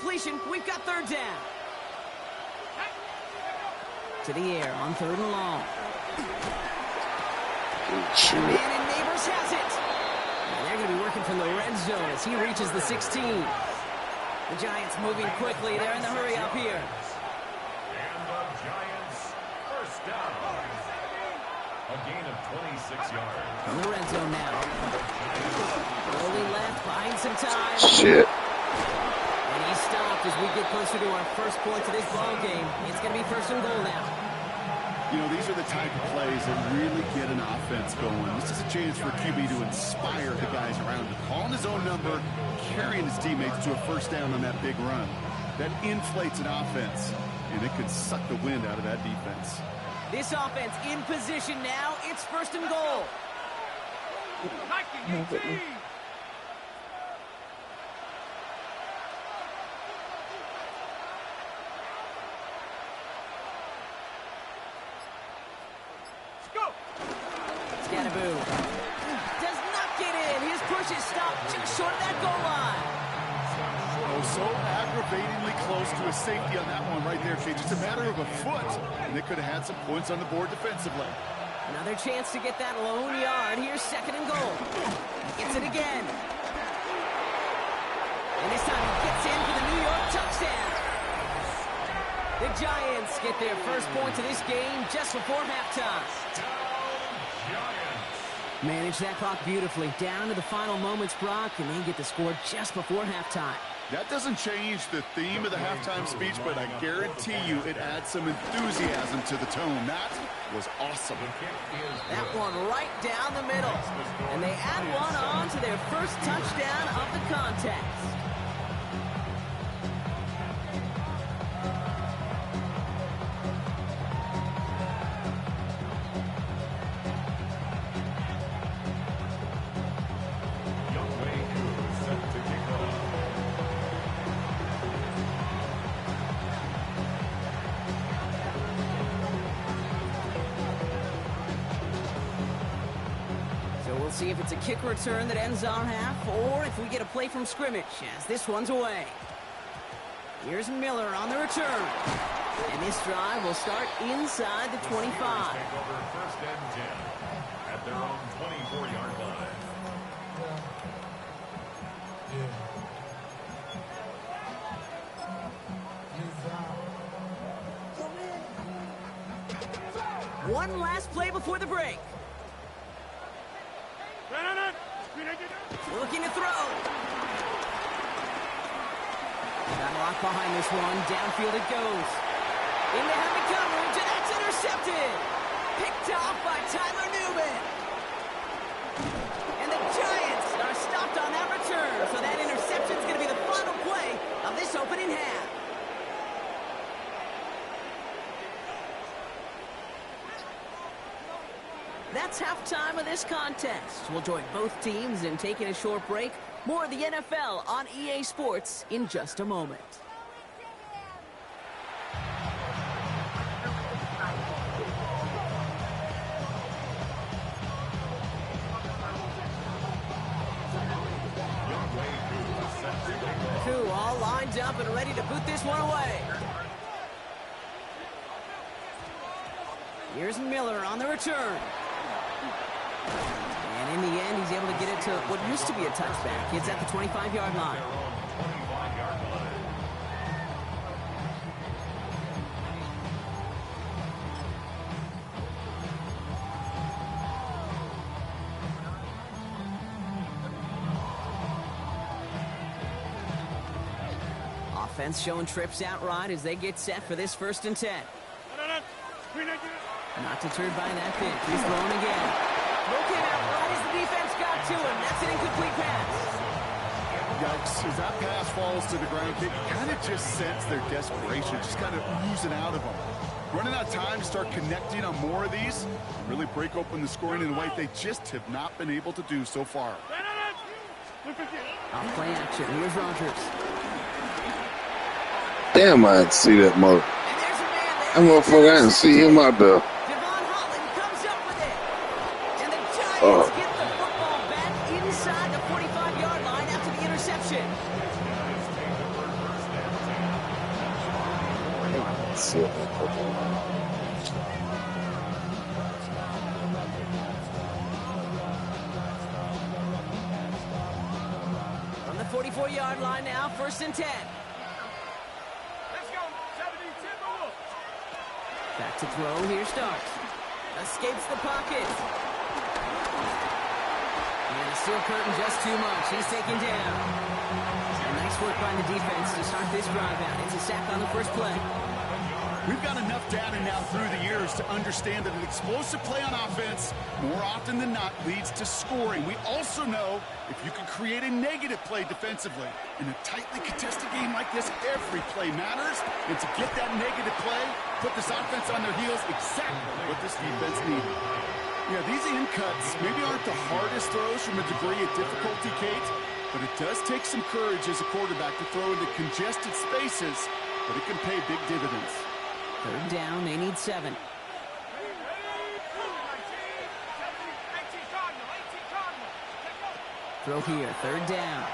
completion. We've got third down. To the air on third and long. Man and Neighbors has it. And they're going to be working from the red zone as he reaches the 16. The Giants moving quickly. They're in the hurry up here. And the Giants first down. A gain of 26 yards. From the red zone now. Rolling left, buying some time. Shit. And he's stopped as we get closer to our first point to this ball game. It's going to be first and goal now. You know, these are the type of plays that really get an offense going. This is a chance for QB to inspire the guys around him. Calling his own number, carrying his teammates to a first down on that big run. That inflates an offense, and it could suck the wind out of that defense. This offense in position now. It's first and goal. Scatterboo does not get in. His push is stopped just short of that goal line. Oh, so aggravatingly close to a safety on that one right there, Shane. Just a matter of a foot, and they could have had some points on the board defensively. Another chance to get that lone yard. Here's second and goal. Gets it again. And this time he gets in for the New York touchdown. The Giants get their first point to this game just before halftime. Manage that clock beautifully. Down to the final moments, Brock, and they get the score just before halftime. That doesn't change the theme of the halftime speech, but I guarantee you it adds some enthusiasm to the tone. That was awesome. That one right down the middle. And they add one on to their first touchdown of the contest. See if it's a kick return that ends our half, or if we get a play from scrimmage, as this one's away. Here's Miller on the return. And this drive will start inside the 25. Take over first and 10 at their own 24-yard line. One last play before the break. Looking to throw. Got locked behind this one. Downfield it goes. In the heavy coverage, and that's intercepted. Picked off by Tyler Newman. And the Giants are stopped on that return, so that interception is going to be the final play of this opening half. That's halftime of this contest. We'll join both teams in taking a short break. More of the NFL on EA Sports in just a moment. Two all lined up and ready to boot this one away. Here's Miller on the return. And in the end, he's able to get it to what used to be a touchback. It's at the 25-yard line. Offense showing trips out right as they get set for this first and 10. Not deterred by that pitch. He's throwing again. Looking out right as the defense got to him. That's an incomplete pass. Yikes. As that pass falls to the ground, you kind of just sense their desperation, just kind of oozing out of them. Running out of time to start connecting on more of these, really break open the scoring in a way they just have not been able to do so far. Off play action. Here's Rodgers. Damn, I didn't see that mother. That motherfucker, I didn't see him out there. Giants get the football back inside the 45-yard line after the interception. see it. On the 44-yard line now, 1st and 10. Let's go. 70-10. Back to throw, here starts. Escapes the pocket. And the steel curtain just too much. He's taken down. And nice work by the defense to start this drive out. It's a sack on the first play. We've got enough data now through the years to understand that an explosive play on offense, more often than not, leads to scoring. We also know if you can create a negative play defensively. In a tightly contested game like this, every play matters. And to get that negative play, put this offense on their heels, exactly what this defense needed. Yeah, these in cuts maybe aren't the hardest throws from a degree of difficulty, Kate, but it does take some courage as a quarterback to throw into congested spaces, but it can pay big dividends. 3rd down, they need 7. Throw here, 3rd down.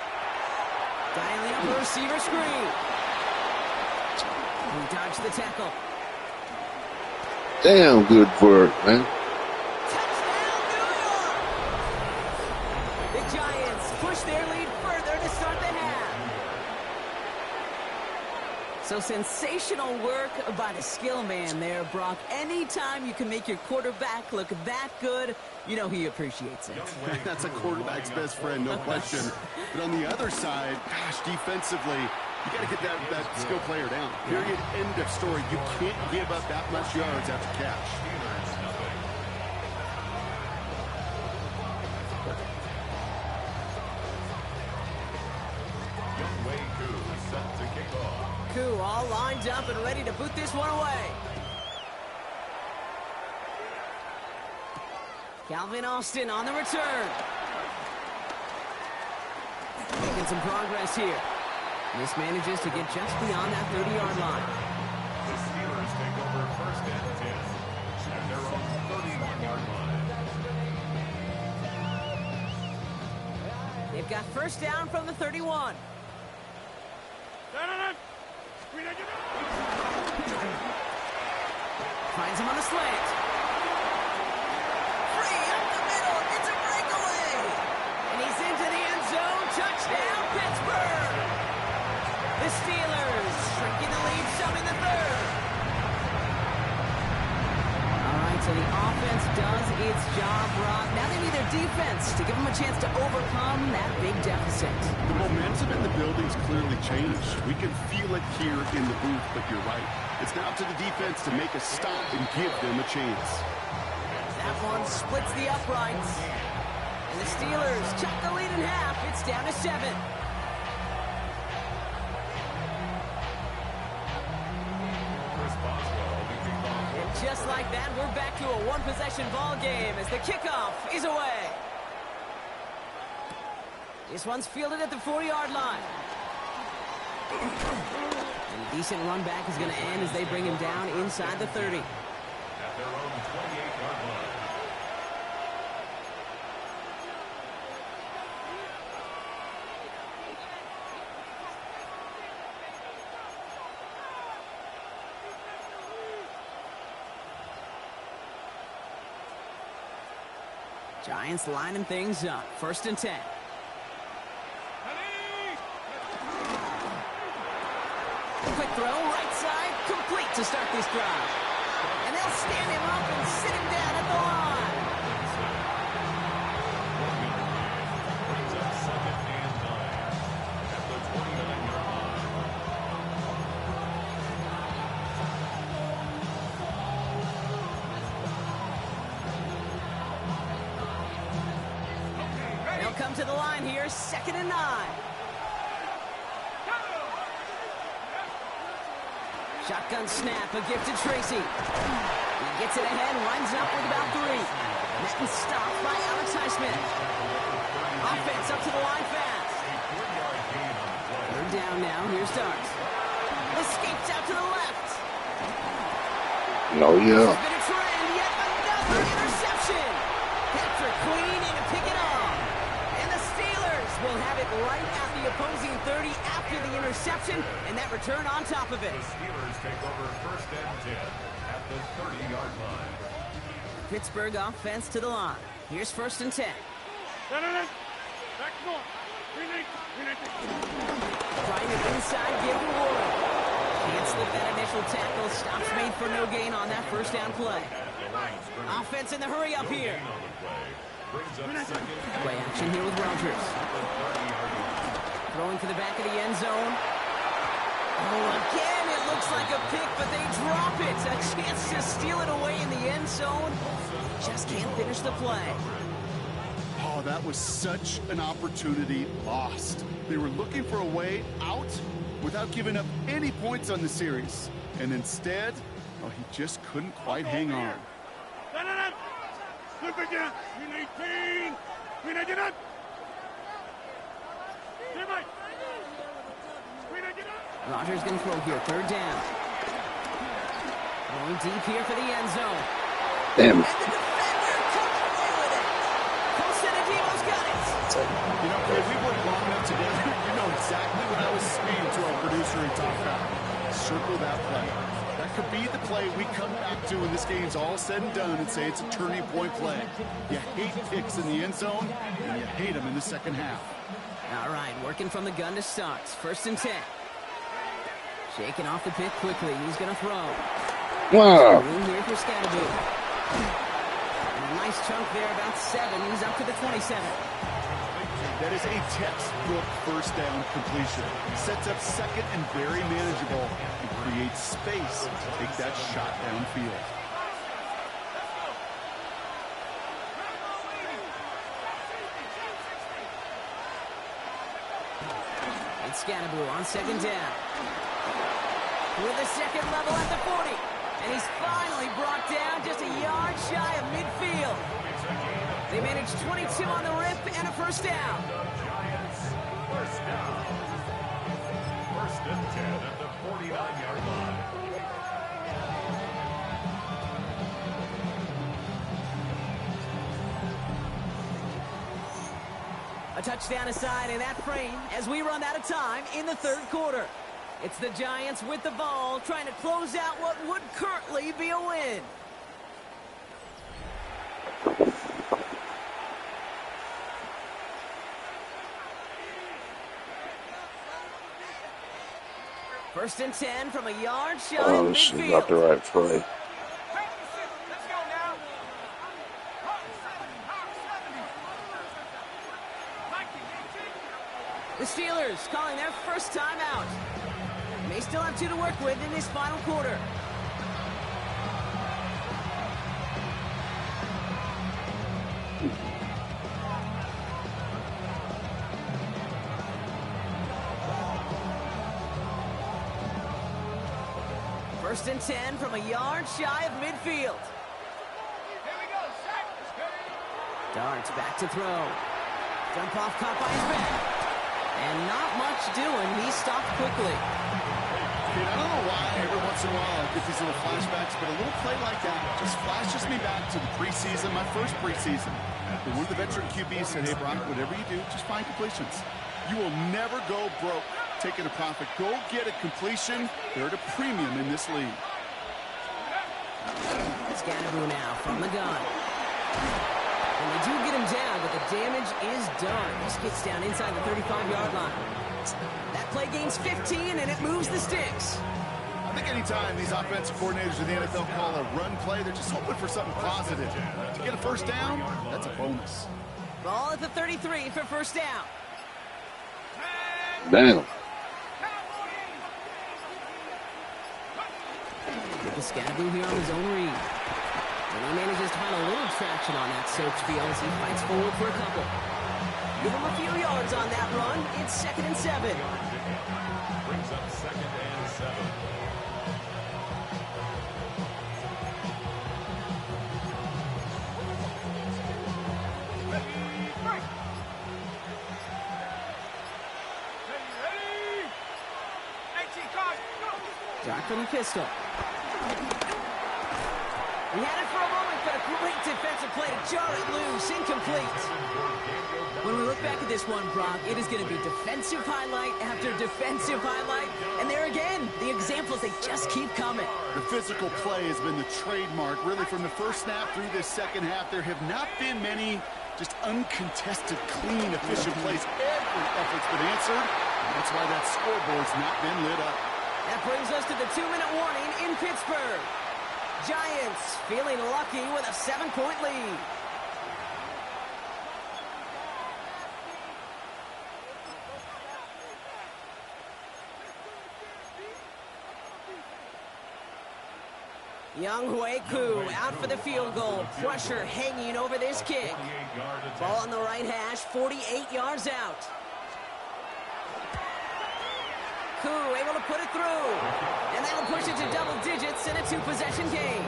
Dialing up a receiver screen. He dodged the tackle. Damn good work, man. Touchdown, New York! The Giants push their lead further to start the half. So sensational work by the skill man there, Brock. Anytime you can make your quarterback look that good, you know he appreciates it. That's a quarterback's best friend, no question. But on the other side, gosh, defensively, you got to get that skill player down. Period. End of story. You can't give up that much yards after catch. Koo all lined up and ready to boot this one away. Calvin Austin on the return. Making some progress here. This manages to get just beyond that 30-yard line. The Steelers take over 1st and 10 at their own 31-yard line. They've got 1st down from the 31. Finds him on the slant. Free up the middle. It's a breakaway. And he's into the end zone. Touchdown, Pittsburgh. The Steelers shrinking the lead some in the 3rd. All right, so the offense does its job, Rob. Now they need their defense to give them a chance to overcome that big deficit. The momentum in the building's clearly changed. We can feel it here in the booth, but you're right. It's now to the defense to make a stop and give them a chance. That one splits the uprights. And the Steelers cut the lead in half. It's down to 7. And just like that, we're back to a one-possession ball game as the kickoff is away. This one's fielded at the 40-yard line. And a decent run back is going to end as they bring him down inside the 30. At their own 28-yard line. Giants lining things up. 1st and 10. Quick throw, right side, complete to start this drive. And they'll stand him up and sit him down at the line. Brings up 2nd and 9 at the 29-yard line. They'll come to the line here, 2nd and 9. Shotgun snap, a gift to Tracy. He gets it ahead, lines up with about 3. Met and stopped by Alex Highsmith. Offense up to the line fast. 3rd down now, here starts. Escapes out to the left. Oh, yeah. This has been a trend, yet another interception. Patrick Queen in to pick it off. And the Steelers will have it right at the opposing 30 after the interception, and that return on top of it. The Steelers take over first and 10 at the 30-yard line. Pittsburgh offense to the line. Here's first and 10. Back north. Trying to inside, give the Warren. Can't slip that initial tackle. Stops made for no gain on that first down play. Offense in the hurry up here. Play action here with Rodgers. Throwing to the back of the end zone. Oh, again, it looks like a pick, but they drop it. A chance to steal it away in the end zone. Just can't finish the play. Oh, that was such an opportunity lost. They were looking for a way out without giving up any points on the series. And instead, oh, he just couldn't quite hang on. Rodgers going to throw here, third down. Going deep here for the end zone. Damn. And the defender comes away with it. Cosenativo's got it. You know, Craig, we worked long enough together. You know exactly what I was saying to our producer and talk about. Circle that play. That could be the play we come back to when this game's all said and done and say it's a turning point play. You hate picks in the end zone, and you hate them in the second half. All right, working from the gun to start. First and 10. Shaking off the pick quickly. He's going to throw. Wow. Room here for Scatterby. And a nice chunk there, about 7. He's up to the 27. That is a textbook first down completion. Sets up second and very manageable and creates space to take that shot downfield. It's Scatterby on second down. With a second level at the 40. And he's finally brought down just a yard shy of midfield. They managed 22 on the rip and a first down. First down. First and 10 at the 49-yard line. A touchdown aside in that frame as we run out of time in the third quarter. It's the Giants with the ball trying to close out what would currently be a win. First and 10 from a yard shy of Oh, this is midfield. not the right play. Let's go now. The Steelers calling their first time out. May still have 2 to work with in this final quarter. First and 10 from a yard shy of midfield. Here we go. Set. Darts back to throw. Jump off caught by his back. And not much doing. He stopped quickly. Kid, I don't know why every once in a while I get these little flashbacks, but a little play like that just flashes me back to the preseason, my first preseason. When one of the veteran QBs said, hey, Brock, whatever you do, just find completions. You will never go broke taking a profit. Go get a completion. They're at a premium in this league. Scatterby now from the gun. And they do get him down, but the damage is done. This gets down inside the 35-yard line. That play gains 15, and it moves the sticks. I think anytime these offensive coordinators in the NFL call a run play, they're just hoping for something positive. To get a first down, that's a bonus. Ball at the 33 for first down. Damn. Scatterby here on his own read. And he manages to find a little traction on that search field as he fights forward for a couple. Give him a few yards on that run. It's second and 7. Brings up second and 7. Doc from the pistol. He had it for a moment, but a great defensive play to jar it loose. Incomplete. When we look back at this one, Brock, it is going to be defensive highlight after defensive highlight. And there again, the examples, they just keep coming. The physical play has been the trademark, really, from the first snap through this second half. There have not been many just uncontested, clean, efficient plays. Every effort's been answered. And that's why that scoreboard's not been lit up. That brings us to the 2-minute warning in Pittsburgh. Giants feeling lucky with a 7-point lead. Young Koo out for the field goal. Pressure hanging over this kick. Ball on the right hash, 48 yards out. Koo able to put it through. And that'll push it to double digits in a 2-possession game.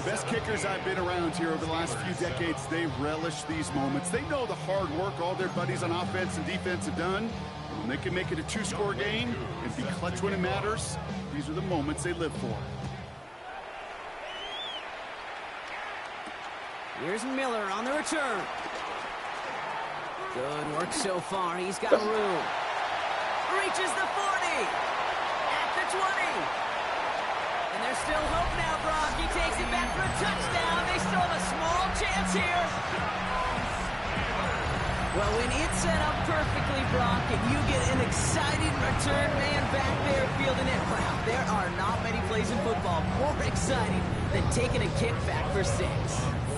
The best kickers I've been around here over the last few decades, they relish these moments. They know the hard work all their buddies on offense and defense have done. When they can make it a 2-score game and be clutch when it matters, these are the moments they live for. Here's Miller on the return. Good work so far. He's got room. Reaches the 40. At the 20. And there's still hope now, Brock. He takes it back for a touchdown. They still have a small chance here. Well, when it's set up perfectly, Brock, and you get an exciting return man back there fielding it, wow, there are not many plays in football more exciting than taking a kick back for 6.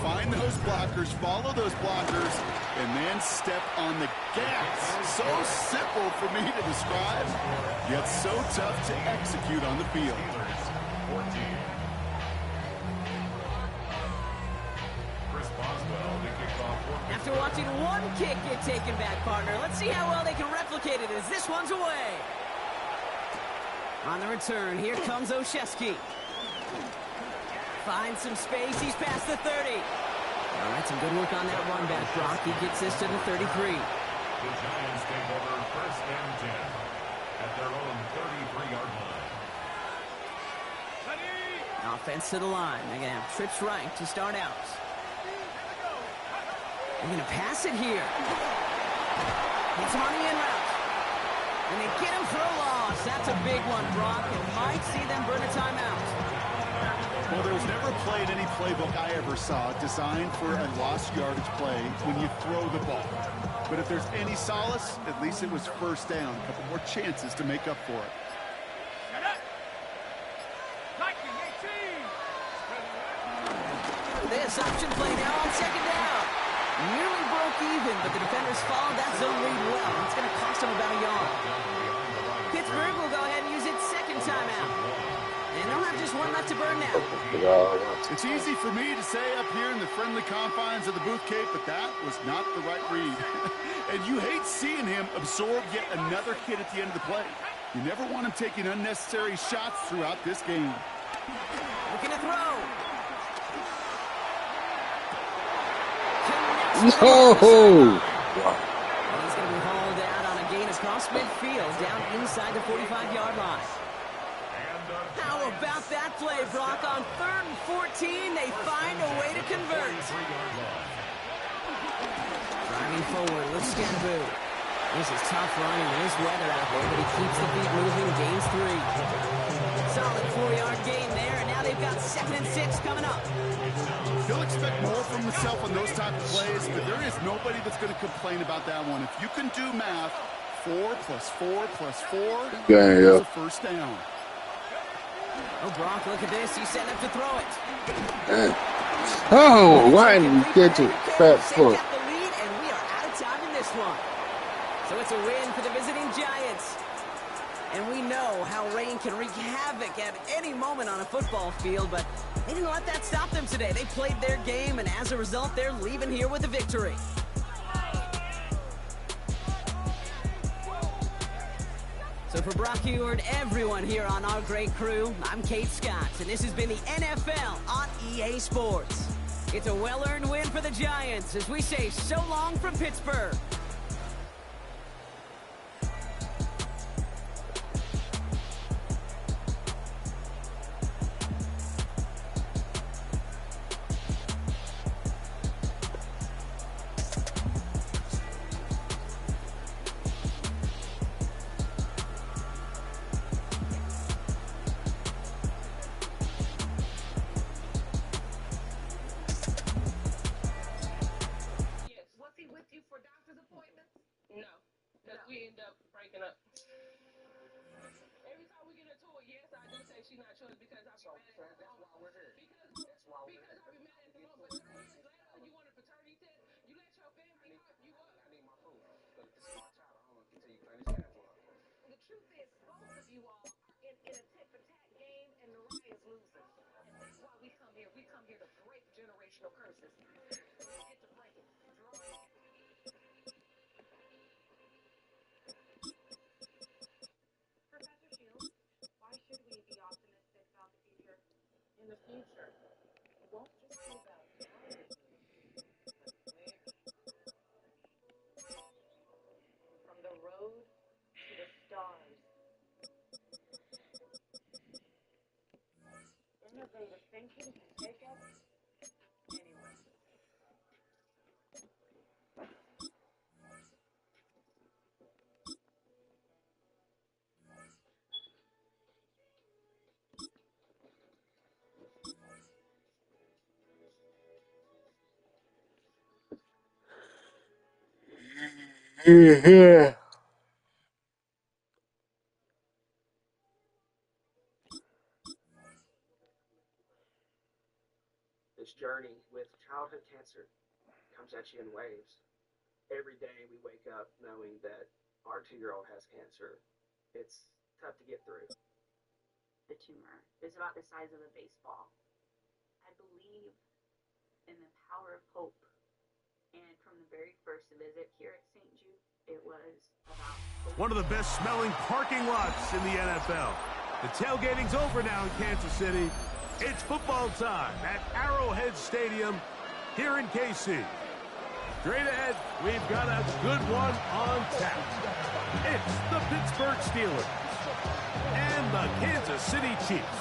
Find those blockers, follow those blockers, and then step on the gas. So simple for me to describe, yet so tough to execute on the field. After watching one kick get taken back, partner, let's see how well they can replicate it as this one's away. On the return, here comes Olszewski. Finds some space, he's past the 30. All right, some good work on that run back, Brock. He gets this to the 33. The Giants take over 1st and 10 at their own 33-yard line. Offense to the line. They're going to have trips right to start out. They're going to pass it here. It's on the in route. And they get him for a loss. That's a big one, Brock. It might see them burn a timeout. Well, there was never a play in any playbook I ever saw designed for a lost yardage play when you throw the ball. But if there's any solace, at least it was 1st down. A couple more chances to make up for it. This option play now on 2nd down. Nearly broke even, but the defenders followed that zone read well. It's going to cost them about a yard. Pittsburgh will go ahead and use its 2nd timeout. And they'll have just one left to burn now. It's easy for me to say up here in the friendly confines of the booth, Kate, but that was not the right read. And you hate seeing him absorb yet another hit at the end of the play. You never want him taking unnecessary shots throughout this game. Looking to throw. No! He's going to be hauled out on a gain across midfield, down inside the 45-yard line. How about that play, Brock? On 3rd and 14, they find a way to convert. Driving forward with Scannaboo. This is tough running. There's weather out there, but he keeps the feet moving, gains 3. Solid 4-yard gain there, and now they've got 2nd and 6 coming up. He'll expect more from himself on those type of plays, but there is nobody that's going to complain about that one. If you can do math, 4 plus 4 plus 4 is a 1st down. Oh, Brock, look at this. He's setting up to throw it. Oh, why didn't you get your fat foot? Got the lead, and we are out of time in this one. So it's a win for the visiting Giants. And we know how rain can wreak havoc at any moment on a football field, but they didn't let that stop them today. They played their game, and as a result, they're leaving here with a victory. So for Brock Eward, everyone here on our great crew, I'm Kate Scott, and this has been the NFL on EA Sports. It's a well-earned win for the Giants as we say so long from Pittsburgh. yes, I do say she's not yours because I be mad at the moment. That's why we're here. Because I be mad at the moment. But 30 years later, you want a paternity test? You let your family hype you up. I need my proof. Because this is my child. I don't want to continue playing this game for her. The truth is, both of you all are in a tit-for-tat game, and Naraya's losing. And that's why we come here. We come here to break generational curses. So let's get to breaking. Draw. Professor Shields, why should we be optimistic about the future? In the future, it won't just be about talent, but where? From the road to the stars. Innovative thinking can take us anywhere. Yeah. This journey with childhood cancer comes at you in waves. Every day we wake up knowing that our 2-year-old has cancer. It's tough to get through. The tumor is about the size of a baseball. I believe in the power of hope. And from the very first visit here at St. Jude, it was about hope. One of the best smelling parking lots in the NFL. The tailgating's over now in Kansas City. It's football time at Arrowhead Stadium here in KC. Straight ahead, we've got a good one on tap. It's the Pittsburgh Steelers and the Kansas City Chiefs.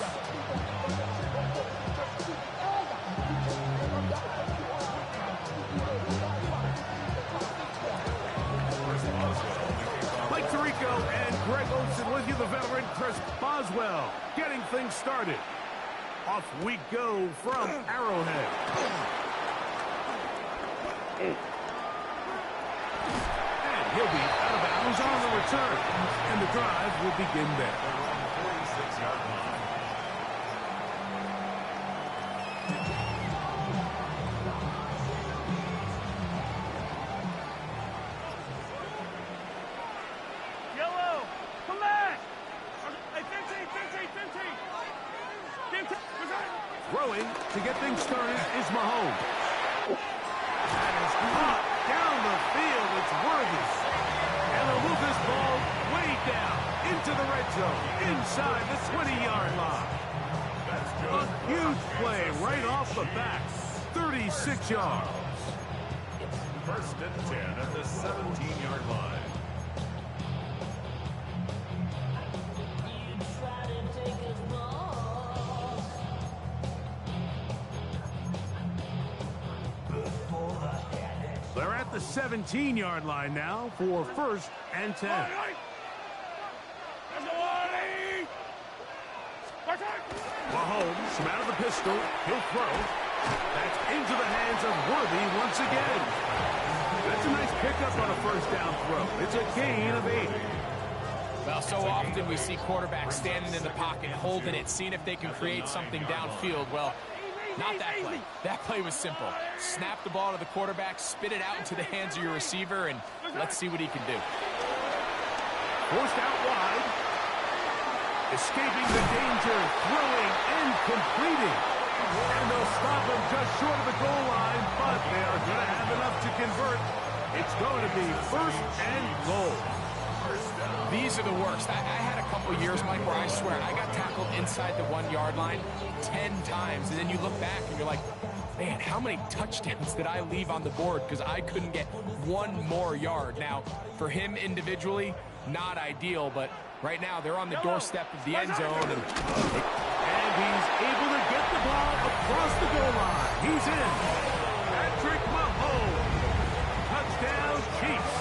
Mike Tirico and Greg Olsen with you, the veteran Chris Boswell, getting things started. Off we go from Arrowhead. And he'll be out of bounds on the return. And the drive will begin there. 46-yard line. Yellow, come back! Hey, 15! Throwing to get things started is Mahomes. That is caught down the field. It's Worthy. And they'll move this ball way down into the red zone, inside the 20-yard line. A huge play right off the bat. 36 yards. First and 10 at the 17-yard line. They're at the 17-yard line now for first and 10. Mahomes from out of the pistol. He'll throw. That's into the hands of Worthy once again. That's a nice pickup on a first down throw. It's a gain of 8. Well, so often we see quarterbacks standing in the pocket, holding it, seeing if they can create something downfield. Well, not that play. That play was simple. Snap the ball to the quarterback, spit it out into the hands of your receiver, and let's see what he can do. Forced out wide. Escaping the danger, throwing and completing. And they'll stop him just short of the goal line, but they are going to have enough to convert. It's going to be first and goal. These are the worst. I had a couple years, Mike, where I swear I got tackled inside the 1-yard line 10 times, and then you look back and you're like, man, how many touchdowns did I leave on the board because I couldn't get one more yard? Now, for him individually, not ideal, but right now they're on the doorstep of the end zone. And he's able to get the ball across the goal line. He's in. Patrick Mahomes. Touchdown, Chiefs.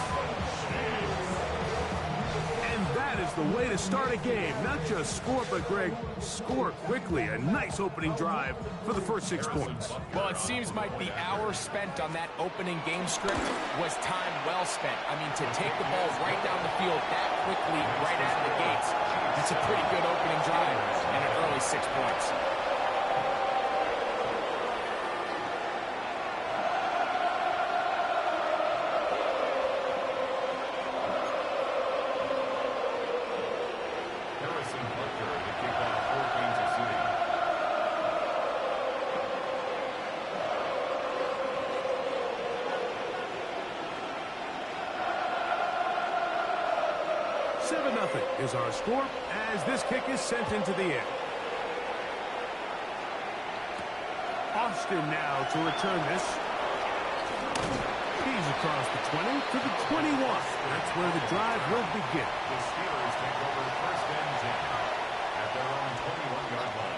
And that is the way to start a game. Not just score, but, Greg, score quickly. A nice opening drive for the first 6 points. Well, it seems like the hour spent on that opening game script was time well spent. I mean, to take the ball right down the field that quickly, right out of the gates, that's a pretty good opening drive. only 6 points. Is our score as this kick is sent into the air. Austin now to return this. He's across the 20 to the 21. That's where the drive will begin. The Steelers take over first and 10 at their own 21-yard line.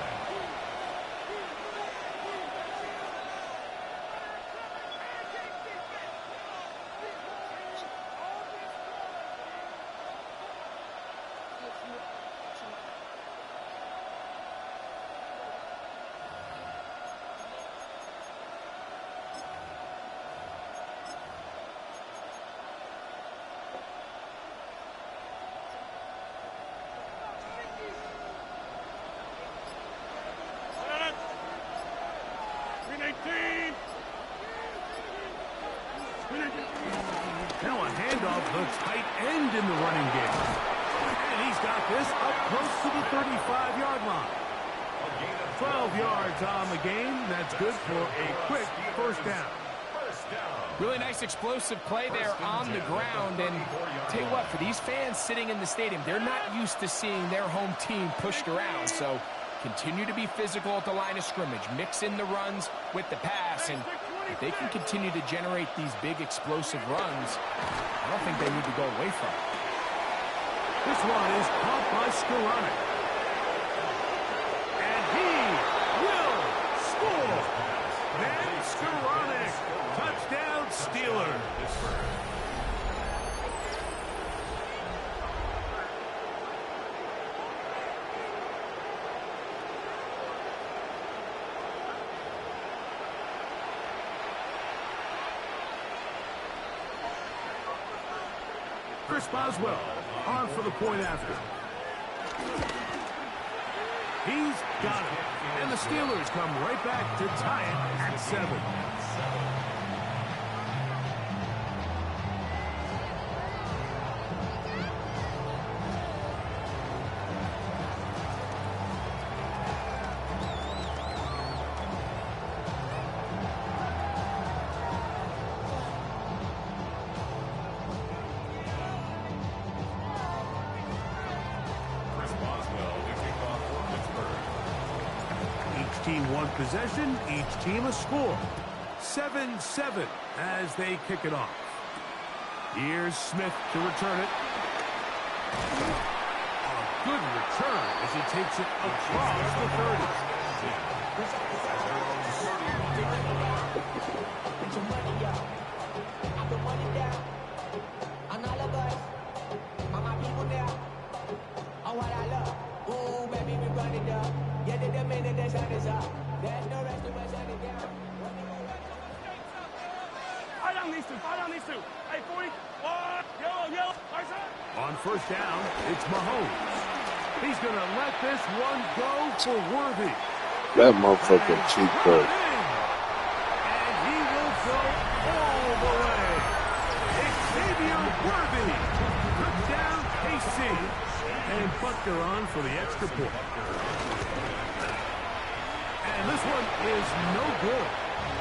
Now a handoff, the tight end in the running game. And he's got this up close to the 35-yard line. 12 yards on the game. That's good for a quick first down. Really nice explosive play there on the ground. And I'll tell you what, for these fans sitting in the stadium, they're not used to seeing their home team pushed around. So continue to be physical at the line of scrimmage. Mix in the runs with the pass. And if they can continue to generate these big explosive runs, I don't think they need to go away from it. This one is caught by Skoranek. And he will score. Then Skoranek. Touchdown Steelers. Chris Boswell on for the point after. He's got it. And the Steelers come right back to tie it at 7. Team one possession, each team a score. 7-7 as they kick it off. Here's Smith to return it. A good return as he takes it across the 30. Hey, 40. Yellow. On first down, it's Mahomes. He's going to let this one go for Worthy. That motherfucker cheap code. And he will go all the way. Xavier Worthy. Touchdown, KC. And Butker on for the extra point. And this one is no good.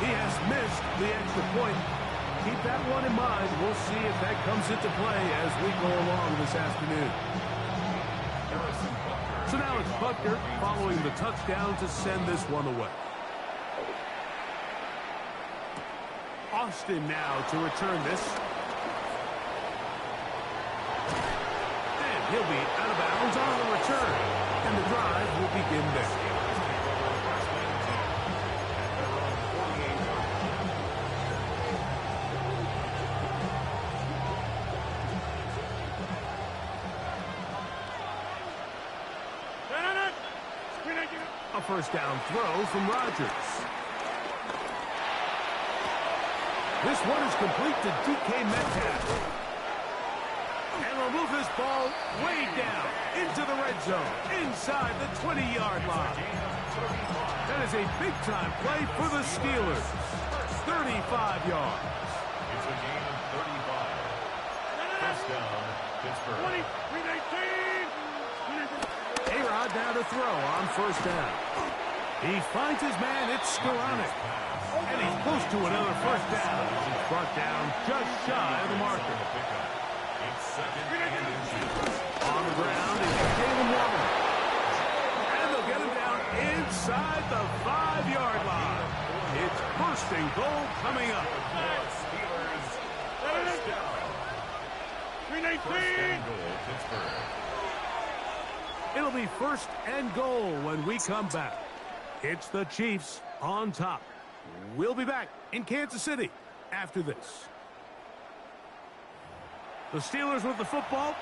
He has missed the extra point. Keep that one in mind. We'll see if that comes into play as we go along this afternoon. So now it's Butker following the touchdown to send this one away. Austin now to return this. And he'll be out of bounds on the return. And the drive will begin there. A first down throw from Rodgers. This one is complete to DK Metcalf. And will move this ball way down into the red zone, inside the 20-yard line. That is a big-time play for the Steelers. 35 yards. It's a gain of 35. First down, Pittsburgh. 20, A-Rod now to throw on first down. He finds his man, it's Skoranek. And he's close to another first down. He's brought down just shy of the marker. It's second and inches. On the ground is Jalen Waddle. And they'll get him down inside the 5-yard line. It's first and goal coming up. Steelers, first down. 319. First and goal, Pittsburgh. It'll be first and goal when we come back. It's the Chiefs on top. We'll be back in Kansas City after this. The Steelers with the football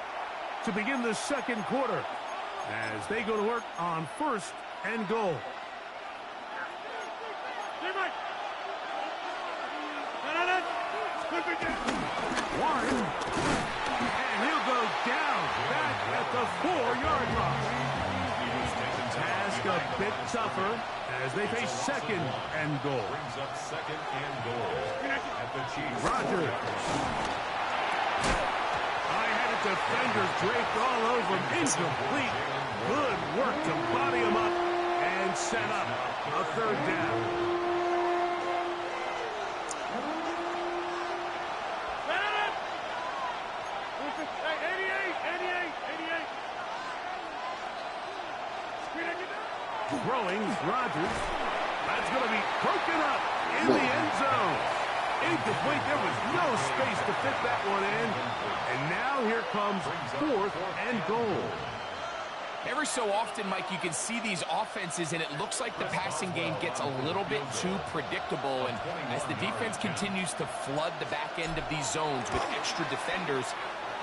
to begin the second quarter as they go to work on first and goal. Warren, and he'll go down back at the 4-yard line. Task a bit tougher as they face second and goal. Brings up second and goal at the Chiefs. Rogers. High-headed defenders draped all over him. Incomplete. Good work to body him up and set up a third down. Throwing, Rogers. That's going to be broken up in the end zone. Incomplete. There was no space to fit that one in. And now here comes fourth and goal. Every so often, Mike, you can see these offenses, and it looks like the passing game gets a little bit too predictable. And as the defense continues to flood the back end of these zones with extra defenders,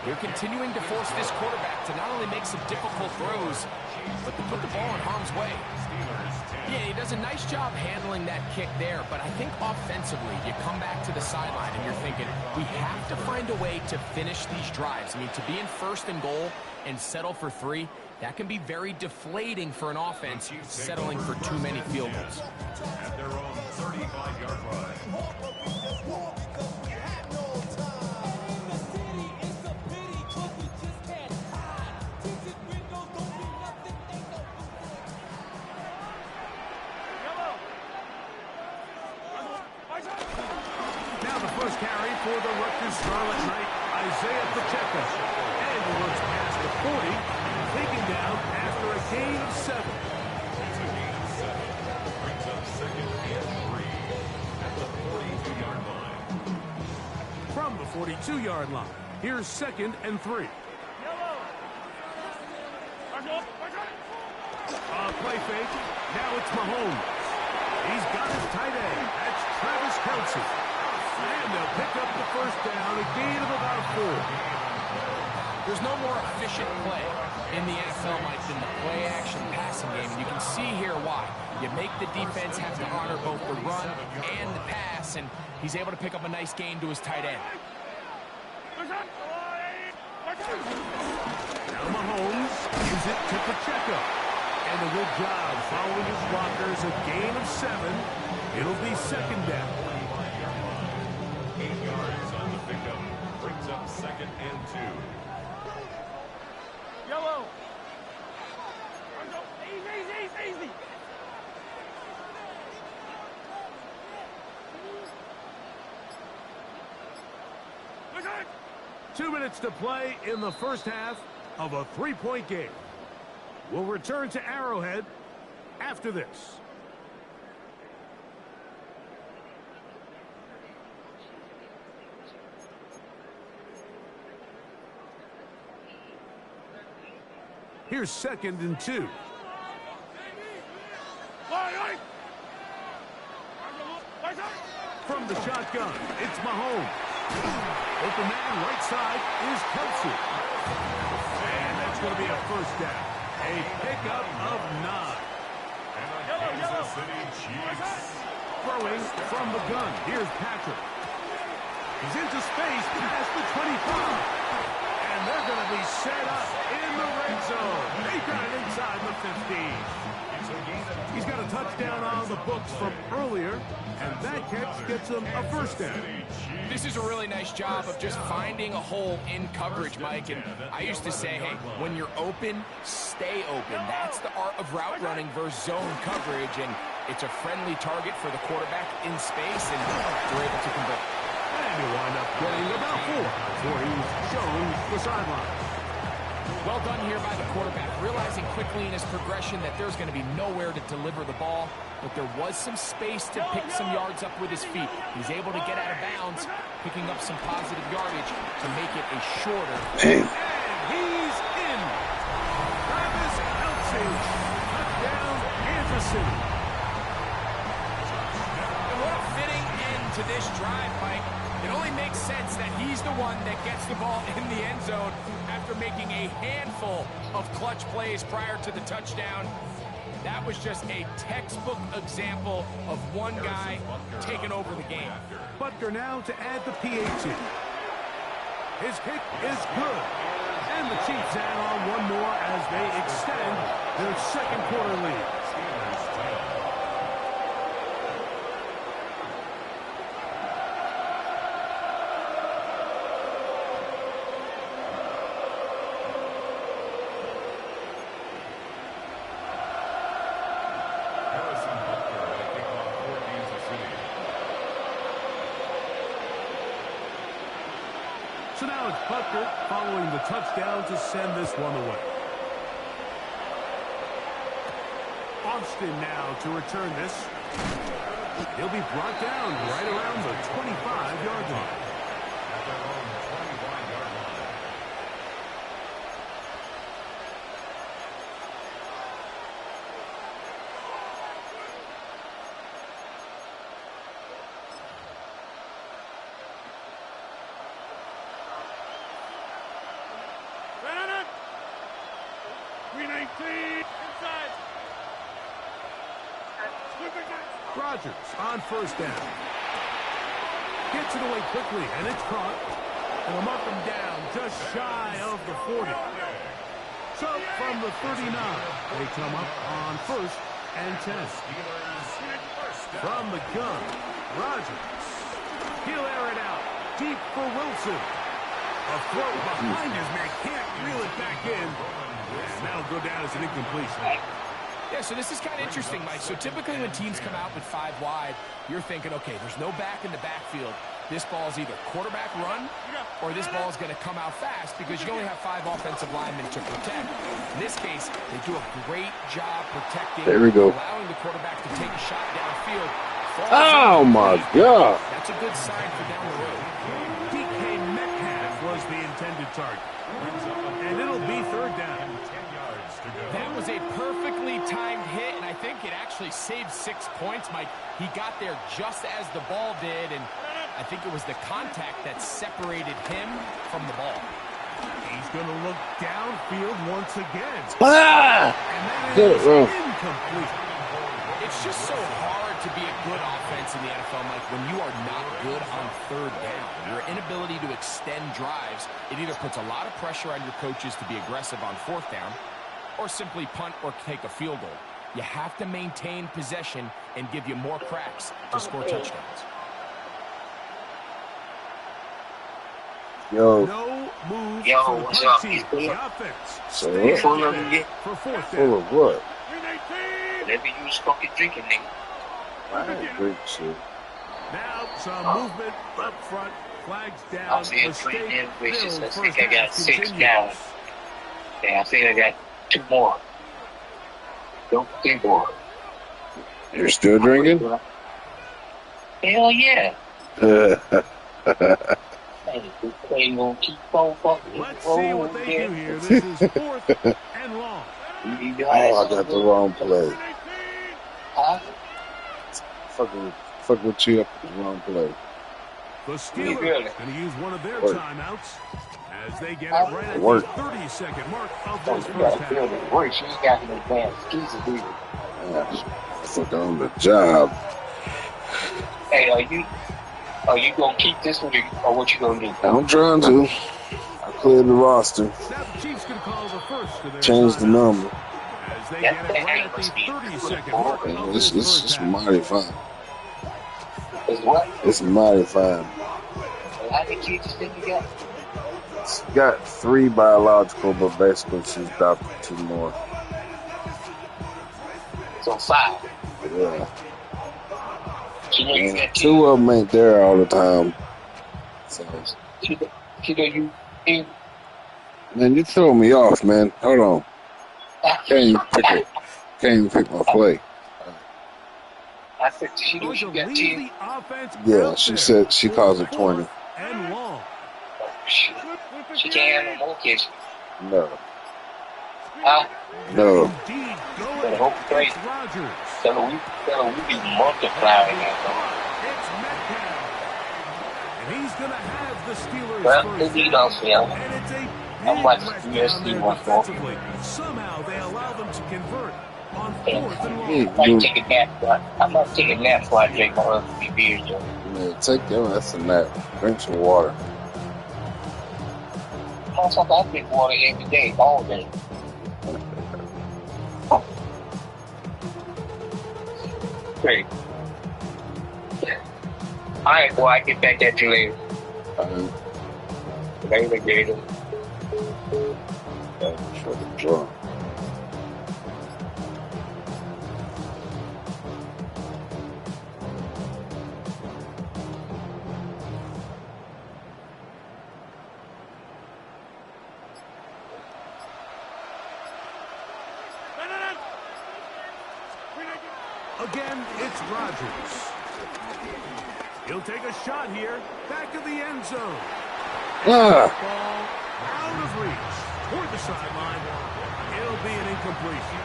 they're continuing to force this quarterback to not only make some difficult throws, but to put the ball in harm's way. Yeah, he does a nice job handling that kick there, but I think offensively, you come back to the sideline and you're thinking, we have to find a way to finish these drives. I mean, to be in first and goal and settle for 3, that can be very deflating for an offense settling for too many field goals. At their own 35-yard line. First carry for the Rutgers Scarlet Knight, Isaiah Pacheco. And he looks past the 40, taken down after a gain of 7. It's a gain of 7. Brings up second and 3 at the 42-yard line. From the 42-yard line, here's second and 3. Play fake. Now it's Mahomes. He's got his tight end. That's Travis Kelce. And they'll pick up the first down, a gain of about 4. There's no more efficient play in the NFL, Mike, than the play-action passing game. And you can see here why. You make the defense have to honor both the run and the pass, and he's able to pick up a nice gain to his tight end. Now Mahomes gives it to Pacheco. And a good job following his blockers, a gain of 7. It'll be second down. 8 yards on the pickup. Brings up second and 2. Yellow. Easy. 2 minutes to play in the first half of a 3-point game. We'll return to Arrowhead after this. Here's second and 2. From the shotgun, it's Mahomes. Open man right side is Kelce. And that's going to be a first down. A pickup of 9. And the Kansas City Chiefs. Throwing from the gun. Here's Patrick. He's into space past the 25. And they're going to be set up in the red zone. They got it inside the 15. He's got a touchdown on the books from earlier, and that catch gets him a first down. This is a really nice job of just finding a hole in coverage, Mike. And I used to say, hey, when you're open, stay open. That's the art of route running versus zone coverage, and it's a friendly target for the quarterback in space, and they're able to convert. And he'll wind up getting about 4 before he's shown the sideline. Well done here by the quarterback, realizing quickly in his progression that there's going to be nowhere to deliver the ball, but there was some space to pick some yards up with his feet. He's able to get out of bounds, picking up some positive yardage to make it a shorter. And he's in. Travis Kelce, touchdown, Kansas City. And what a fitting end to this drive, Mike. It only makes sense that he's the one that gets the ball in the end zone after making a handful of clutch plays prior to the touchdown. That was just a textbook example of one guy taking over the game. Butker now to add the PAT. His kick is good. And the Chiefs add on one more as they extend their second quarter lead. So now it's Butker following the touchdown to send this one away. Austin now to return this. He'll be brought down right around the 25-yard line. Rodgers on first down. Gets it away quickly, and it's caught. And they'll mark him down just shy of the 40. So from the 39, they come up on first and 10. From the gun, Rodgers. He'll air it out deep for Wilson. A throw behind his man, can't reel it back in. And that'll go down as an incompletion. Yeah, so this is kind of interesting, Mike. So typically when teams come out with 5 wide, you're thinking, okay, there's no back in the backfield. This ball is either quarterback run or this ball is going to come out fast because you only have 5 offensive linemen to protect. In this case, they do a great job protecting, there we go, allowing the quarterback to take a shot downfield. Oh, my God. That's a good sign for down the road. DK Metcalf was the intended target. And it'll be third down. That was a perfectly timed hit, and I think it actually saved 6 points, Mike. He got there just as the ball did, and I think it was the contact that separated him from the ball. He's going to look downfield once again. Ah! And that is incomplete. It's just so hard to be a good offense in the NFL, Mike, when you are not good on third down. Your inability to extend drives, it either puts a lot of pressure on your coaches to be aggressive on fourth down, or simply punt or take a field goal. You have to maintain possession and give you more cracks to score touchdowns. Yo. No move. Yo, what's up? The offense. So full of them get for fourth down. full of what? whatever you was fucking drinking, nigga. I ain't drink shit. Now some movement up front. Flags down. I'm seeing 3 damn wishes. I think I got 6 now. Yeah, I think I got 2 more. Don't think more. You're still drinking? Hell yeah. Let's see what they do here. This is 4th and long. Oh, I got the wrong play. Huh? Fuck with you up the wrong play. The Steelers going to use one of their timeouts as they get it right at the 30-second mark of this first half. It works. You got an advance. Easy, dude. Fuck on the job. Hey, are you gonna keep this one or what you gonna do? I'm trying to. I cleared the roster. Now the Chiefs can call the first to their Change the number. as they get it right at the 32nd mark of this It's first half. mighty fine. It's what? It's mighty fine. How many kids you think you got? She's got 3 biological, but basically she's adopted 2 more. So 5. Yeah. She knows you got 2 of them ain't there all the time. So, She know you. man, you throw me off, man. Hold on. Can't even pick my play. I said she knows you got 10. Yeah, she said she calls it 20. And long. She can't have no more kids. No. Better No. hope great. Tell her we be multiplying that It's Metcalf. And he's going to have the Steelers Well, first. they need us, yeah. And it's a I'm big watching threat USC down there once more. defensively. Somehow they allow them to convert on Yeah. 4th and long. I might take a nap. I might take a nap before I drink my other 3 beers, though. Man, take your ass a nap. Drink some water. I drink water every day, all day. Great. All right, boy, I get back at you later. Later, Gator. For the draw. Again, it's Rodgers. He'll take a shot here. Back of the end zone. Ah. Ball out of reach. Toward the sideline. It'll be an incompletion.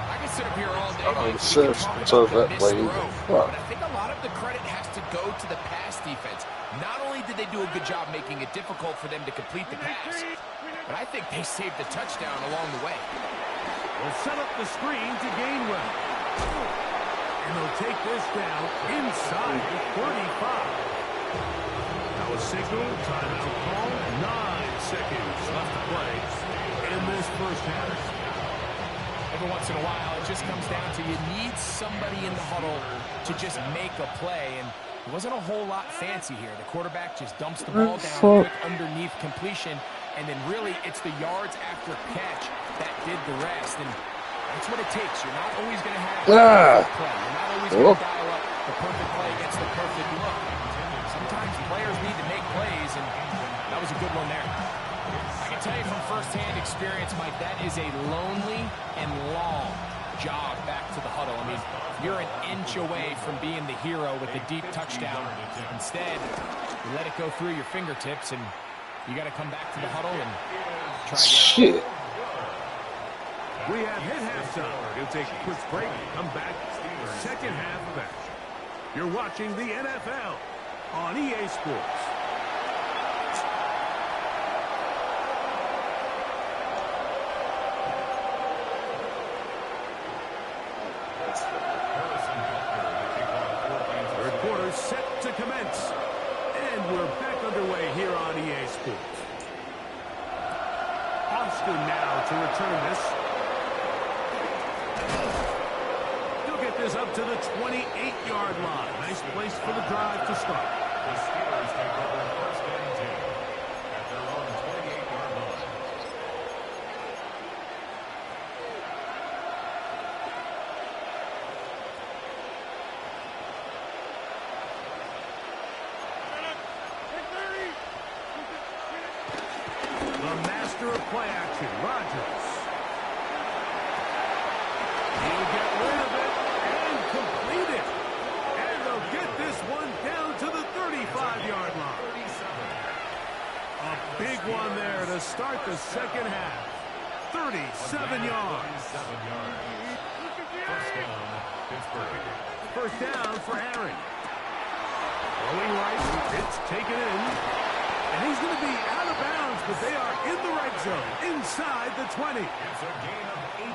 I can sit up here all day. Oh, Mike. We shit. can talk So about that the way missed you throw, can but fuck. I think a lot of the credit has to go to the pass defense. Not only did they do a good job making it difficult for them to complete the pass, but I think they saved the touchdown along the way. Will set up the screen to Gainwell. And they'll take this down inside the 35. Now a signal, timeout call, 9 seconds left to play in this first half. Every once in a while, it just comes down to you need somebody in the huddle to just make a play, and it wasn't a whole lot fancy here. The quarterback just dumps the ball down, quick underneath completion, and then really it's the yards after catch that did the rest, and that's what it takes. You're not always going to have the perfect play. You're not always going to dial up the perfect play against the perfect look. Sometimes players need to make plays, and that was a good one there. I can tell you from firsthand experience, Mike, that is a lonely and long jog back to the huddle. I mean, you're an inch away from being the hero with the deep touchdown. Instead, you let it go through your fingertips, and you got to come back to the huddle and try again. Shit. We have hit halftime. We'll take a quick break and come back for the second half of action. You're watching the NFL on EA Sports. Third quarter set to commence. And we're back underway here on EA Sports. Austin now to return this. He'll get this up to the 28-yard line. Nice place for the drive to start. The Steelers take over first and 10 at their own 28-yard line. The master of play action, Rodgers. He'll get rid of it and complete it. And they'll get this one down to the 35-yard line. A big one there to start the second half. 37 yards. First down, Pittsburgh. First down for Aaron. Throwing right, it's taken in. And he's going to be out of bounds, but they are in the red zone, inside the 20. It's a gain of 18.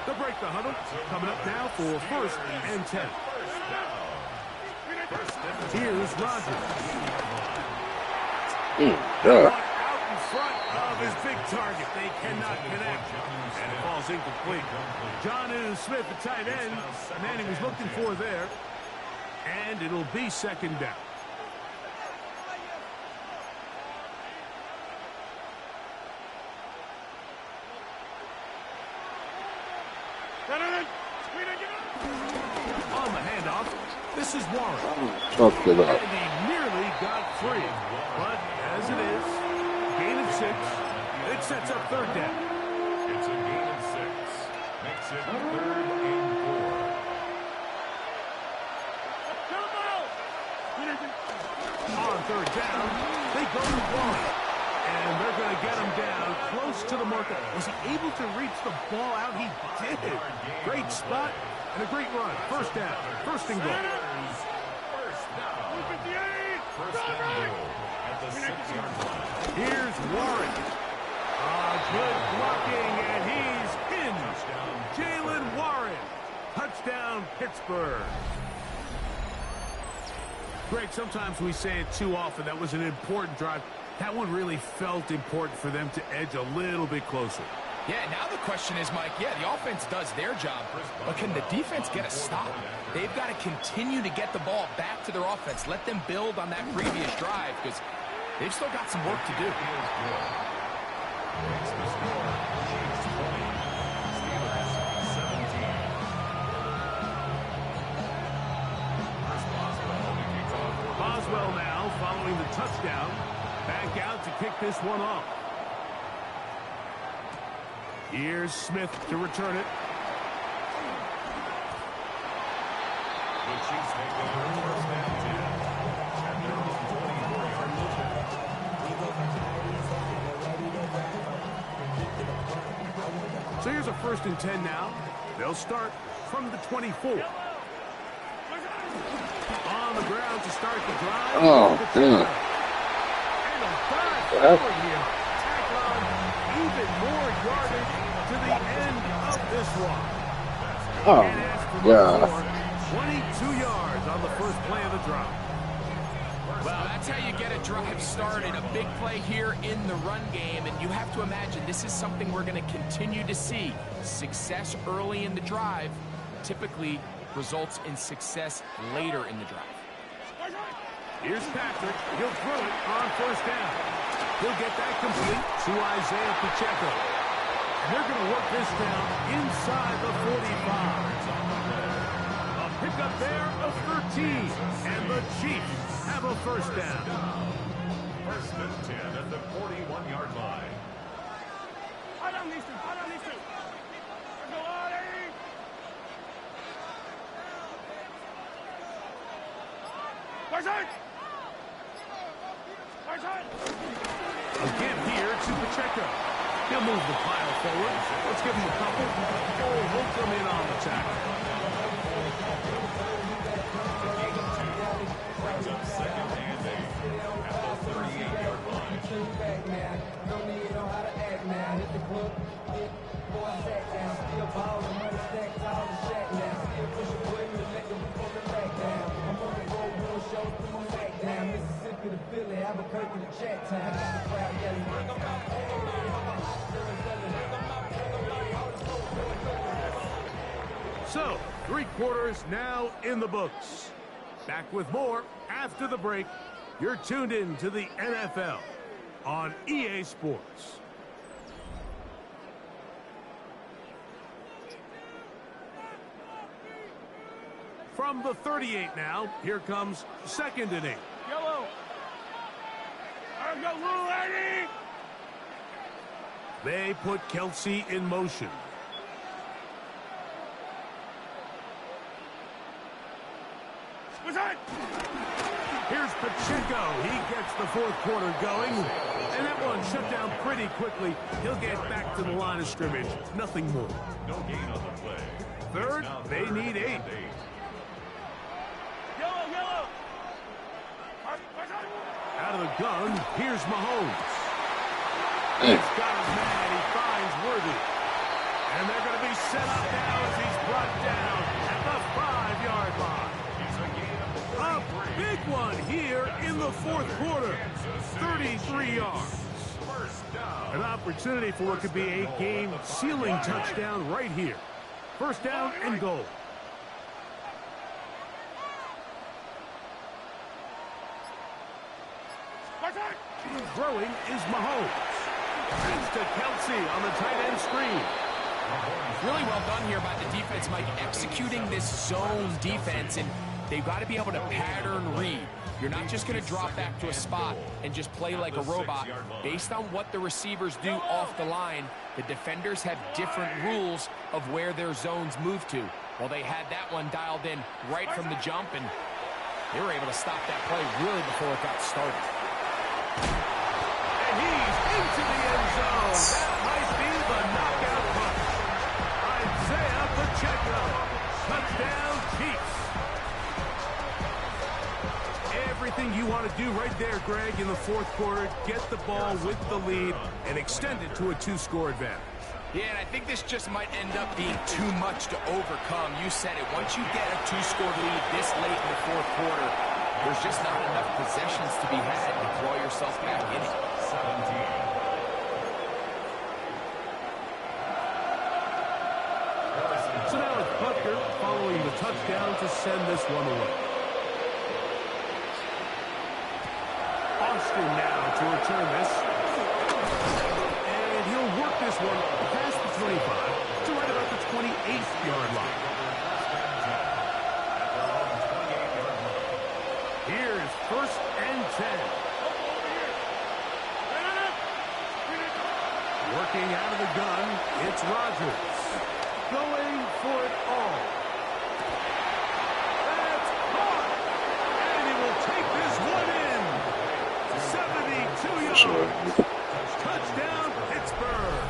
They'll break the huddle. Coming up now for first and 10. First down. Here's Rodgers. Yeah. Out in front of his big target. They cannot connect. And it falls incomplete. John Smith, the tight end. The man he was looking for there. And it'll be second down. On the handoff, this is Warren. Talked it up. And he nearly got free. But as it is, gain of 6. It sets up third down. It's a gain of 6. Makes it 3rd and 4. On third down, they go to Warren. And they're going to get him down close to the marker. Was he able to reach the ball out? He did. Great spot and a great run. First down. First and goal. First down. First and goal at the 6-yard line. Here's Warren. Good blocking, and he's in. Jalen Warren. Touchdown, Pittsburgh. Greg, sometimes we say it too often. That was an important drive. That one really felt important for them to edge a little bit closer. Yeah, now the question is, Mike, yeah, the offense does their job, but can the defense get a stop? They've got to continue to get the ball back to their offense. Let them build on that previous drive because they've still got some work to do. Makes the score Chiefs 20, Steelers 17. Here's Boswell to kick off. Boswell now following the touchdown. Back out to kick this one off. Here's Smith to return it. The Chiefs take over first and 10 at their own 24-yard line. So here's a first and 10 now. They'll start from the 24. On the ground to start the drive. Oh, damn. Tack on even more yardage to the end of this one. Oh, yeah. 22 yards on the first play of the drive. Well, that's how you get a drive started. A big play here in the run game, and you have to imagine this is something we're going to continue to see. Success early in the drive typically results in success later in the drive. Here's Patrick. He'll throw it on first down. He'll get that complete to Isaiah Pacheco. And they're going to work this down inside the 45. A pickup there of 13. And the Chiefs have a first down. First and 10 at the 41-yard line. Hard on these two. Hard on these two. Let's go, Ollie. Barside. Again here to Pacheco. He'll move the pile forward. Let's give him a couple. Oh, he'll come in on the tackle. Brings up second and 8 at the 38-yard line. So, 3 quarters now in the books. Back with more after the break. You're tuned in to the NFL on EA Sports. From the 38 now, here comes second and 8. Yellow. Go, Lou, Eddie. They put Kelsey in motion. Here's Pacheco. He gets the fourth quarter going. And that one shut down pretty quickly. He'll get back to the line of scrimmage. Nothing more. No gain on the play. Third, they need 8. Yellow. Out of the gun, here's Mahomes. Hey. He's got his man. He finds Worthy. And they're going to be set up now as he's brought down at the 5-yard line. A big one here in the fourth quarter. 33 yards. An opportunity for what could be a game-sealing touchdown right here. First down and goal. Throwing is Mahomes. It's to Kelsey on the tight end screen. Really well done here by the defense, Mike, executing this zone defense, and they've got to be able to pattern read. You're not just going to drop back to a spot and just play like a robot. Based on what the receivers do off the line, the defenders have different rules of where their zones move to. Well, they had that one dialed in right from the jump, and they were able to stop that play really before it got started. And he's into the end zone. That might be the knockout punch. Isaiah Pacheco. Touchdown, Chiefs. Everything you want to do right there, Greg, in the fourth quarter. Get the ball with the lead and extend it to a 2-score advantage. Yeah, and I think this just might end up being too much to overcome. You said it. Once you get a 2-score lead this late in the fourth quarter, there's just not enough possessions to be had to throw yourself back in it. 17. So now it's Butker following the touchdown to send this one away. Austin now to return this. And he'll work this one past the 25 to right about the 28th-yard line. Here's first and 10. Working out of the gun, it's Rodgers. Going for it all. That's caught. And he will take this one in. 72 yards. Touchdown, Pittsburgh.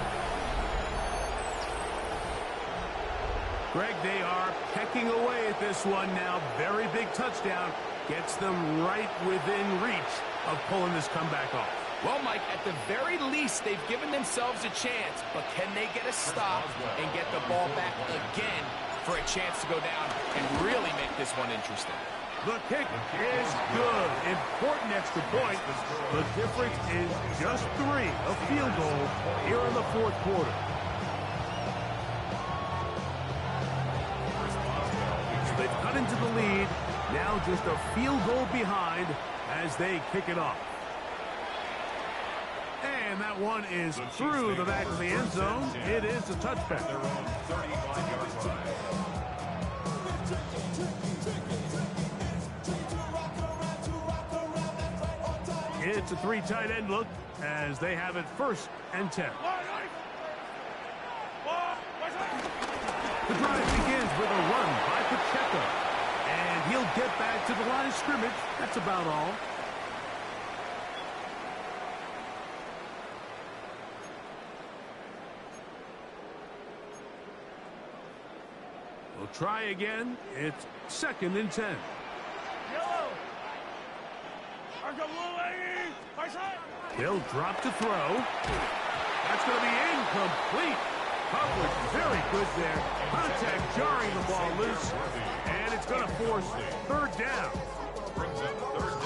Greg, they are pecking away at this one now. Very big touchdown. Gets them right within reach of pulling this comeback off. Well, Mike, at the very least, they've given themselves a chance, but can they get a stop and get the ball back again for a chance to go down and really make this one interesting? The kick is good. Important extra point. The difference is just 3, a field goal here in the fourth quarter. So they've cut into the lead. Now just a field goal behind as they kick it off. And that one is through the back of the end zone. It is a touchback. Their own 35-yard line. It's a 3 tight end look as they have it first and 10. The drive begins with a run by Pacheco. And he'll get back to the line of scrimmage. That's about all. We'll try again. It's second and 10. He'll drop to throw. That's going to be incomplete. Coverage very good there. Contact jarring the ball loose. And it's going to force third down.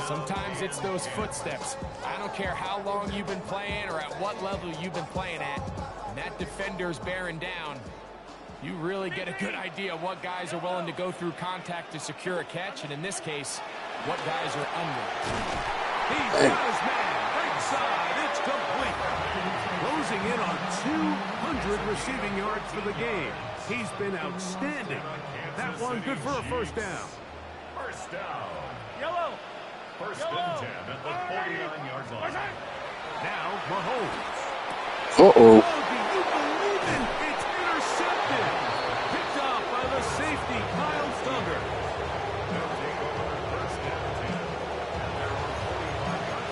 Sometimes it's those footsteps. I don't care how long you've been playing or at what level you've been playing at. And that defender's bearing down. You really get a good idea of what guys are willing to go through contact to secure a catch, and in this case, what guys are unwilling. He's got his man. Right side. It's complete. Closing in on 200 receiving yards for the game. He's been outstanding. That one good for a first down. First down. Yellow. First and 10 at the 49-yard line. Now Mahomes. Uh-oh. Oh, do you believe it? It's intercepted. Picked off by the safety, Kyle Stugger. They'll take over first and 10 at their own 45-yard line.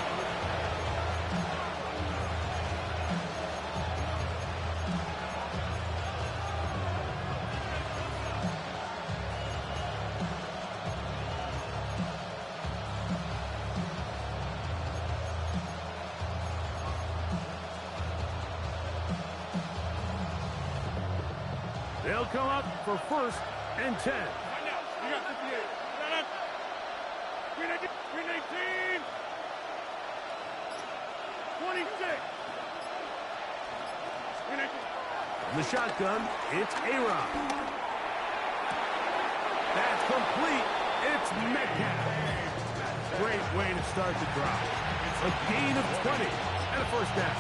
They'll come up for first and 10. You got 58. Green 18. 20. From the shotgun, it's A-Rod. That's complete. It's Metcalf. Great way to start the drive. A gain of 20 and a first down.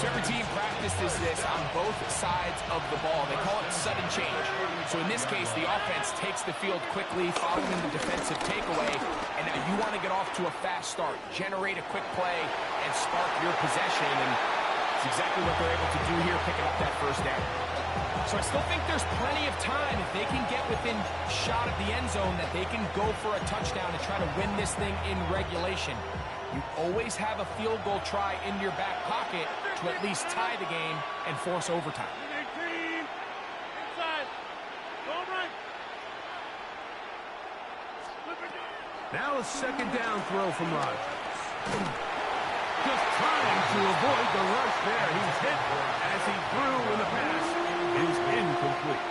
So every team practices this on both sides of the ball. They call it sudden change. So in this case, the offense takes the field quickly following the defensive takeaway. And now you want to get off to a fast start, generate a quick play, and spark your possession. And it's exactly what they're able to do here, picking up that first down. So I still think there's plenty of time if they can get within shot of the end zone that they can go for a touchdown and try to win this thing in regulation. You always have a field goal try in your back pocket to at least tie the game and force overtime. Now a second down throw from Rodgers. Just trying to avoid the rush there. He's hit as he threw and the pass is incomplete.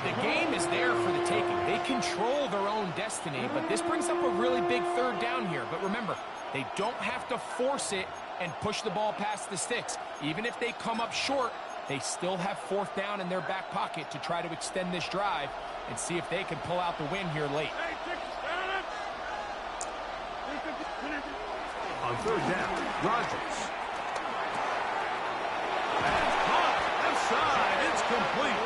The game is there for the taking. They control their own destiny, but this brings up a really big third down here. But remember, they don't have to force it and push the ball past the sticks. Even if they come up short, they still have fourth down in their back pocket to try to extend this drive and see if they can pull out the win here late. On third down, Rodgers. That's caught. Left side. It's complete.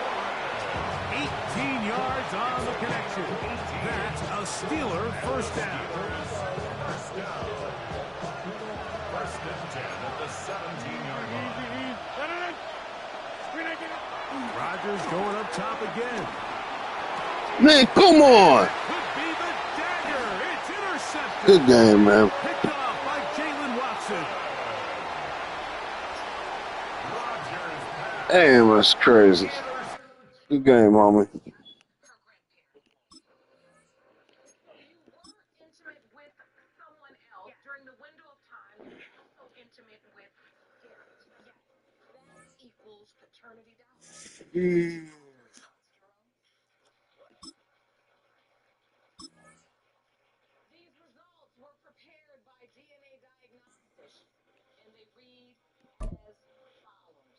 18 yards on the connection. That's a Steeler first down. First and 10 at the 17-yard line. Rodgers going up top again. Man, come on. Could be the dagger. It's intercepted. Good game, man. Picked off by Jalen Watson. Damn, that's crazy. Good game, homie. Yeah. These results were prepared by DNA Diagnostics, and they read as follows.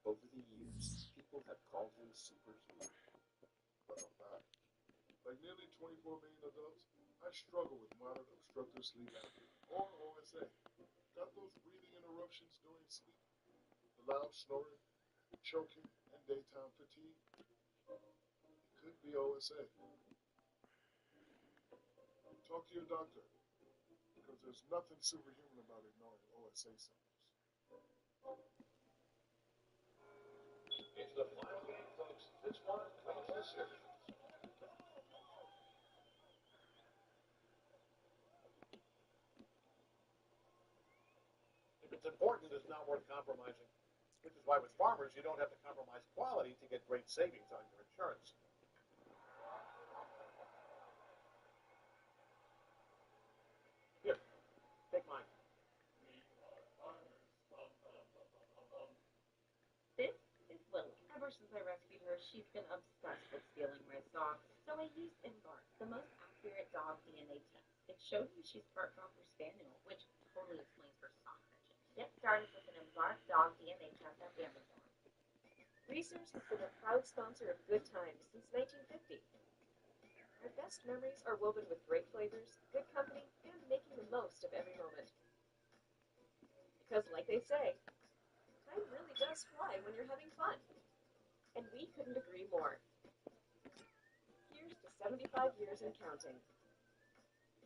Over the years, people have called him Superhuman. But I'm not. Like nearly 24 million adults, I struggle with moderate obstructive sleep apnea, or OSA. Got those breathing interruptions during sleep, the loud snoring, choking, and daytime fatigue. It could be OSA. Talk to your doctor, because there's nothing superhuman about ignoring OSA symptoms. It's the final game, folks. This one wins the series. If it's important, it's not worth compromising. Which is why with farmers, you don't have to compromise quality to get great savings on your insurance. Here, take mine. This is Lily. Ever since I rescued her, she's been obsessed with stealing my socks. So I used Embark, the most accurate dog DNA test. It showed me she's part Cocker Spaniel, which totally explains her sock fetching. Get started with an Embark dog DNA test at Amazon. Reese's has been a proud sponsor of Good Times since 1950. Our best memories are woven with great flavors, good company, and making the most of every moment. Because like they say, time really does fly when you're having fun. And we couldn't agree more. Here's to 75 years and counting.